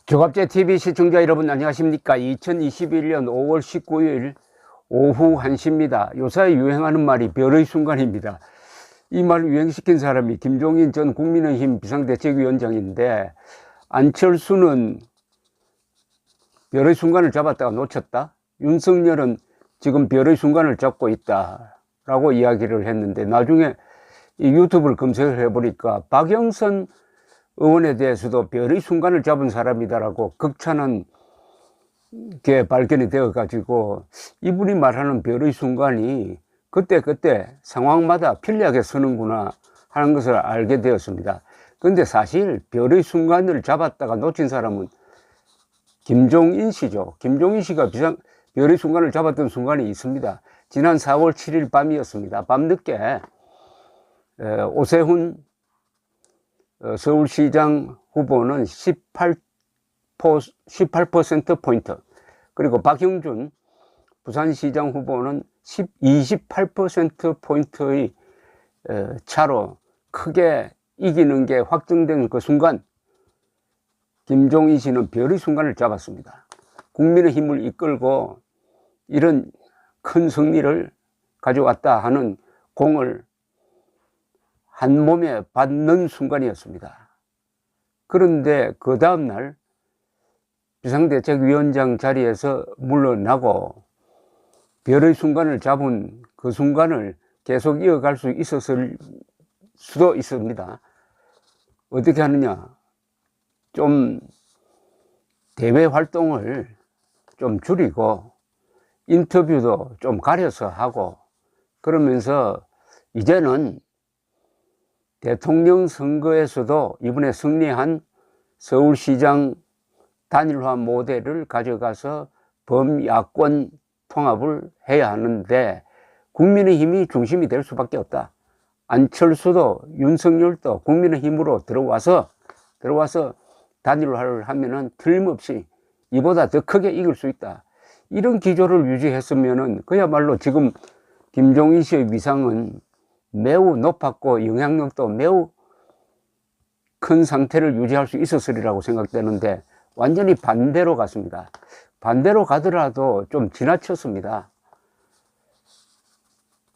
조갑제TV 시청자 여러분 안녕하십니까. 2021년 5월 19일 오후 1시입니다. 요사이 유행하는 말이 별의 순간입니다. 이 말을 유행시킨 사람이 김종인 전 국민의힘 비상대책위원장인데, 안철수는 별의 순간을 잡았다가 놓쳤다, 윤석열은 지금 별의 순간을 잡고 있다 라고 이야기를 했는데, 나중에 이 유튜브를 검색을 해보니까 박영선 의원에 대해서도 별의 순간을 잡은 사람이다라고 극찬한 게 발견이 되어 가지고, 이분이 말하는 별의 순간이 그때 상황마다 편리하게 쓰는구나 하는 것을 알게 되었습니다. 그런데 사실 별의 순간을 잡았다가 놓친 사람은 김종인 씨죠. 김종인 씨가 별의 순간을 잡았던 순간이 있습니다. 지난 4월 7일 밤이었습니다. 밤늦게 오세훈 서울시장 후보는 18%포인트, 그리고 박형준 부산시장 후보는 28%포인트의 차로 크게 이기는 게 확정된 그 순간, 김종인 씨는 별의 순간을 잡았습니다. 국민의힘을 이끌고 이런 큰 승리를 가져왔다 하는 공을 한 몸에 받는 순간이었습니다. 그런데 그 다음날 비상대책위원장 자리에서 물러나고 별의 순간을 잡은 그 순간을 계속 이어갈 수 있었을 수도 있습니다. 어떻게 하느냐, 좀 대외 활동을 좀 줄이고 인터뷰도 좀 가려서 하고, 그러면서 이제는 대통령 선거에서도 이번에 승리한 서울시장 단일화 모델을 가져가서 범야권 통합을 해야 하는데, 국민의힘이 중심이 될 수밖에 없다. 안철수도 윤석열도 국민의힘으로 들어와서 단일화를 하면은 틀림없이 이보다 더 크게 이길 수 있다. 이런 기조를 유지했으면은 그야말로 지금 김종인 씨의 위상은 매우 높았고 영향력도 매우 큰 상태를 유지할 수 있었으리라고 생각되는데, 완전히 반대로 갔습니다. 반대로 가더라도 좀 지나쳤습니다.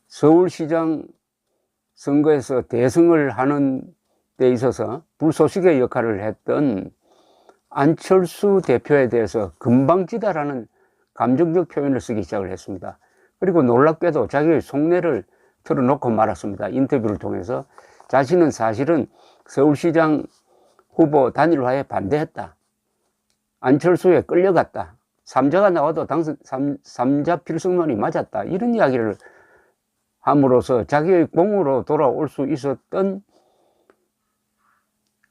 서울시장 선거에서 대승을 하는 데 있어서 불쏘시개 역할을 했던 안철수 대표에 대해서 금방지다라는 감정적 표현을 쓰기 시작을 했습니다. 그리고 놀랍게도 자기의 속내를 털어놓고 말았습니다. 인터뷰를 통해서 자신은 사실은 서울시장 후보 단일화에 반대했다, 안철수에 끌려갔다, 삼자가 나와도 삼자 필승론이 맞았다, 이런 이야기를 함으로써 자기의 공으로 돌아올 수 있었던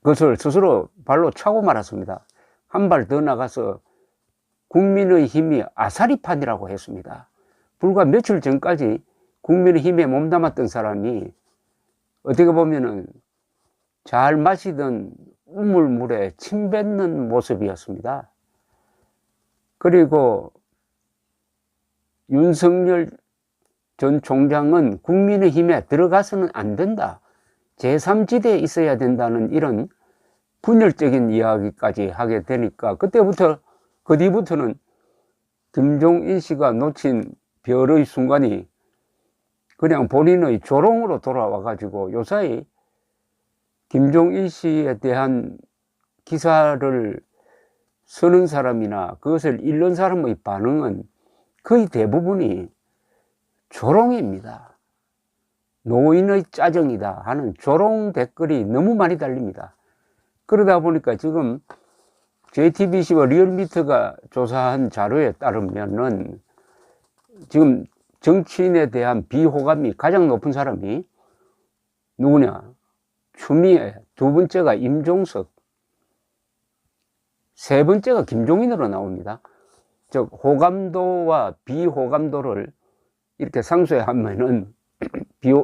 것을 스스로 발로 차고 말았습니다. 한 발 더 나가서 국민의힘이 아사리판이라고 했습니다. 불과 며칠 전까지 국민의힘에 몸담았던 사람이 어떻게 보면은 잘 마시던 우물물에 침 뱉는 모습이었습니다. 그리고 윤석열 전 총장은 국민의힘에 들어가서는 안 된다, 제3지대에 있어야 된다는 이런 분열적인 이야기까지 하게 되니까, 그 뒤부터는 김종인 씨가 놓친 별의 순간이 그냥 본인의 조롱으로 돌아와 가지고, 요사이 김종인 씨에 대한 기사를 쓰는 사람이나 그것을 읽는 사람의 반응은 거의 대부분이 조롱입니다. 노인의 짜증이다 하는 조롱 댓글이 너무 많이 달립니다. 그러다 보니까 지금 JTBC와 리얼미터가 조사한 자료에 따르면은 지금 정치인에 대한 비호감이 가장 높은 사람이 누구냐? 추미애, 두 번째가 임종석, 세 번째가 김종인으로 나옵니다. 즉 호감도와 비호감도를 이렇게 상쇄하면은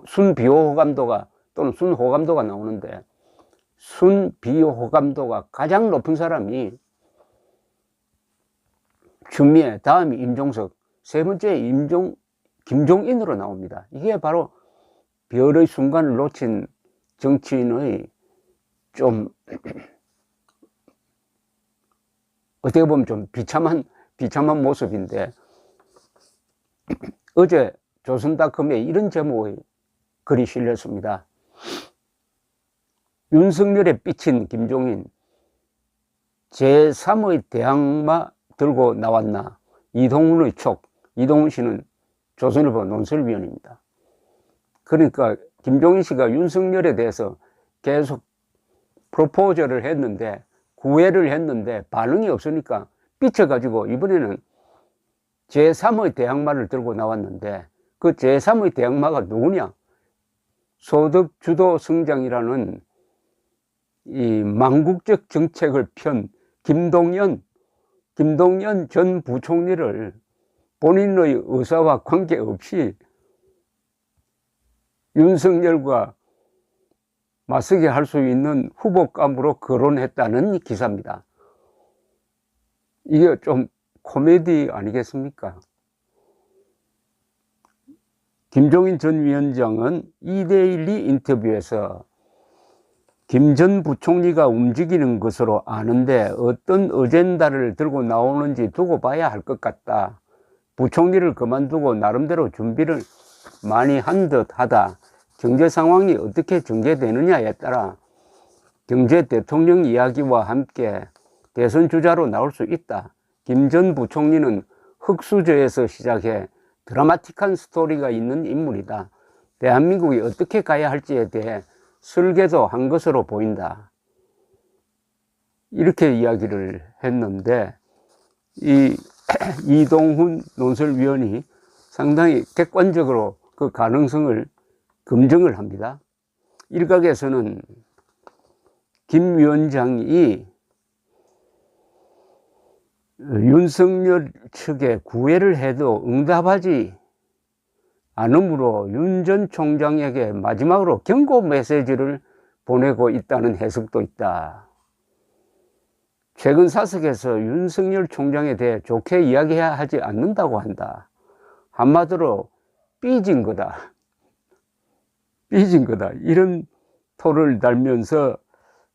순비호감도가 또는 순호감도가 나오는데, 순비호감도가 가장 높은 사람이 추미애, 다음이 임종석, 세 번째 김종인으로 나옵니다. 이게 바로 별의 순간을 놓친 정치인의 좀 어떻게 보면 좀 비참한 모습인데, 어제 조선닷컴에 이런 제목의 글이 실렸습니다. 윤석열에 삐친 김종인, 제3의 대항마 들고 나왔나. 이동훈의 촉. 이동훈 씨는 조선일보 논설위원입니다. 그러니까 김종인 씨가 윤석열에 대해서 계속 프로포즈를 했는데, 구애를 했는데 반응이 없으니까 삐쳐가지고 이번에는 제3의 대항마를 들고 나왔는데, 그 제3의 대항마가 누구냐? 소득주도 성장이라는 이 망국적 정책을 편 김동연 전 부총리를 본인의 의사와 관계없이 윤석열과 맞서게 할 수 있는 후보감으로 거론했다는 기사입니다. 이게 좀 코미디 아니겠습니까? 김종인 전 위원장은 이데일리 인터뷰에서 김 전 부총리가 움직이는 것으로 아는데 어떤 어젠다를 들고 나오는지 두고 봐야 할 것 같다. 부총리를 그만두고 나름대로 준비를 많이 한 듯하다. 경제 상황이 어떻게 전개되느냐에 따라 경제 대통령 이야기와 함께 대선 주자로 나올 수 있다. 김 전 부총리는 흑수저에서 시작해 드라마틱한 스토리가 있는 인물이다. 대한민국이 어떻게 가야 할지에 대해 설계도 한 것으로 보인다. 이렇게 이야기를 했는데, 이 이동훈 논설위원이 상당히 객관적으로 그 가능성을 검증을 합니다. 일각에서는 김 위원장이 윤석열 측에 구애를 해도 응답하지 않으므로 윤 전 총장에게 마지막으로 경고 메시지를 보내고 있다는 해석도 있다. 최근 사석에서 윤석열 총장에 대해 좋게 이야기해야 하지 않는다고 한다. 한마디로 삐진 거다. 삐진 거다. 이런 토를 달면서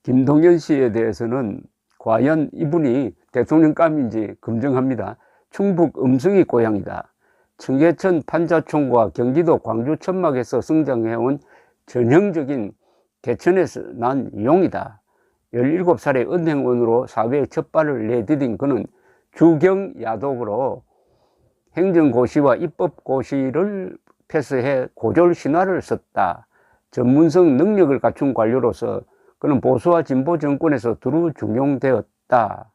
김동연 씨에 대해서는 과연 이분이 대통령감인지 검증합니다. 충북 음성이 고향이다. 청계천 판자촌과 경기도 광주 천막에서 성장해온 전형적인 개천에서 난 용이다. 17살의 은행원으로 사회에 첫 발을 내디딘 그는 주경야독으로 행정고시와 입법고시를 패스해 고졸 신화를 썼다. 전문성 능력을 갖춘 관료로서 그는 보수와 진보 정권에서 두루 중용되었다.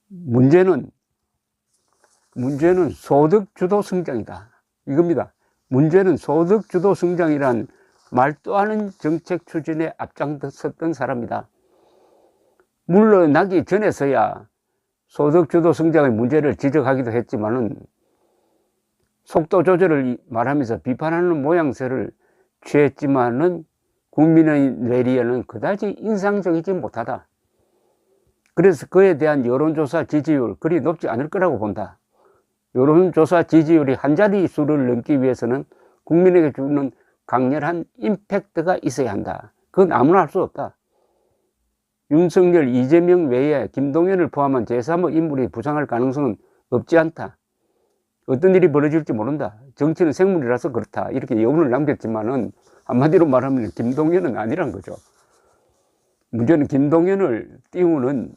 문제는 소득주도 성장이다. 이겁니다. 문제는 소득주도 성장이란 말도 않은 정책 추진에 앞장섰던 사람이다. 물러나기 전에서야 소득주도 성장의 문제를 지적하기도 했지만은 속도 조절을 말하면서 비판하는 모양새를 취했지만은 국민의 뇌리에는 그다지 인상적이지 못하다. 그래서 그에 대한 여론조사 지지율 그리 높지 않을 거라고 본다. 여론조사 지지율이 한 자릿수를 넘기 위해서는 국민에게 주는 강렬한 임팩트가 있어야 한다. 그건 아무나 할 수 없다. 윤석열, 이재명 외에 김동연을 포함한 제3의 인물이 부상할 가능성은 없지 않다. 어떤 일이 벌어질지 모른다. 정치는 생물이라서 그렇다. 이렇게 여운을 남겼지만은 한마디로 말하면 김동연은 아니란 거죠. 문제는 김동연을 띄우는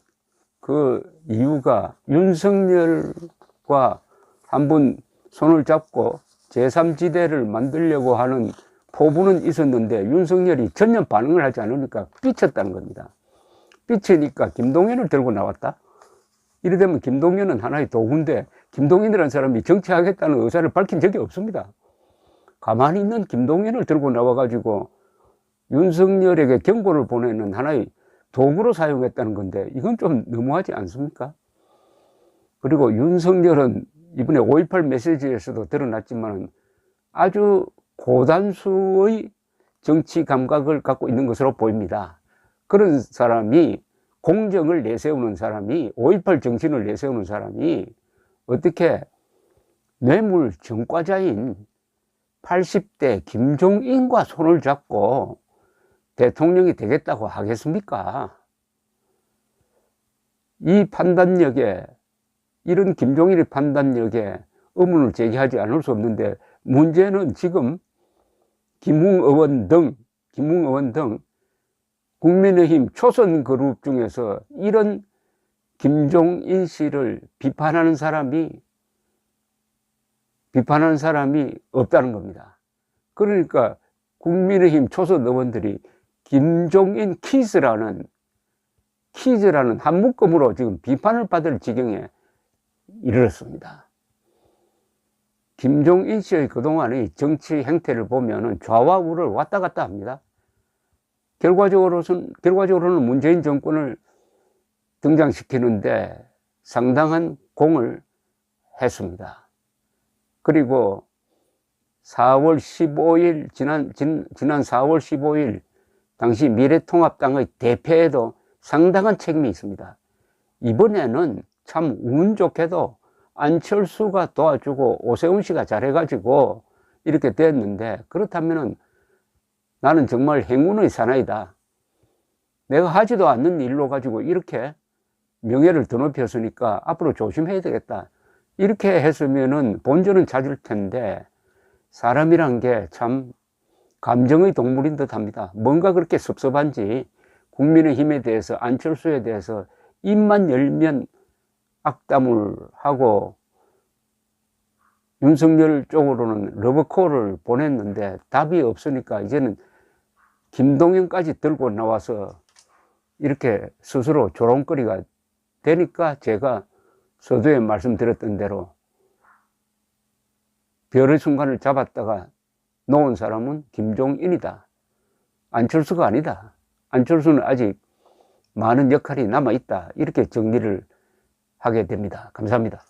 그 이유가 윤석열과 한번 손을 잡고 제3지대를 만들려고 하는 포부는 있었는데 윤석열이 전혀 반응을 하지 않으니까 삐쳤다는 겁니다. 삐치니까 김동연을 들고 나왔다. 이래 되면 김동연은 하나의 도구인데 김동연이라는 사람이 정치하겠다는 의사를 밝힌 적이 없습니다. 가만히 있는 김동연을 들고 나와가지고 윤석열에게 경고를 보내는 하나의 도구로 사용했다는 건데 이건 좀 너무하지 않습니까? 그리고 윤석열은 이번에 5.18 메시지에서도 드러났지만 아주 고단수의 정치 감각을 갖고 있는 것으로 보입니다. 그런 사람이 공정을 내세우는 사람이 5.18 정신을 내세우는 사람이 어떻게 뇌물 전과자인 80대 김종인과 손을 잡고 대통령이 되겠다고 하겠습니까? 이 판단력에, 이런 김종인의 판단력에 의문을 제기하지 않을 수 없는데, 문제는 지금 김웅 의원 등 국민의힘 초선 그룹 중에서 이런 김종인 씨를 비판하는 사람이 없다는 겁니다. 그러니까 국민의힘 초선 의원들이 김종인 키즈라는 한 묶음으로 지금 비판을 받을 지경에 이르렀습니다. 김종인 씨의 그동안의 정치 행태를 보면은 좌와 우를 왔다 갔다 합니다. 결과적으로는 문재인 정권을 등장시키는데 상당한 공을 했습니다. 그리고 4월 15일, 지난 4월 15일 당시 미래통합당의 대패에도 상당한 책임이 있습니다. 이번에는 참 운 좋게도 안철수가 도와주고 오세훈 씨가 잘해가지고 이렇게 됐는데, 그렇다면은 나는 정말 행운의 사나이다. 내가 하지도 않는 일로 가지고 이렇게 명예를 드높였으니까 앞으로 조심해야 되겠다. 이렇게 했으면은 본전은 찾을 텐데, 사람이란 게 참 감정의 동물인 듯 합니다. 뭔가 그렇게 섭섭한지 국민의힘에 대해서, 안철수에 대해서 입만 열면 악담을 하고, 윤석열 쪽으로는 러브콜을 보냈는데 답이 없으니까 이제는 김동연까지 들고 나와서 이렇게 스스로 조롱거리가 되니까, 제가 서두에 말씀드렸던 대로 별의 순간을 잡았다가 놓은 사람은 김종인이다. 안철수가 아니다. 안철수는 아직 많은 역할이 남아있다. 이렇게 정리를 하게 됩니다. 감사합니다.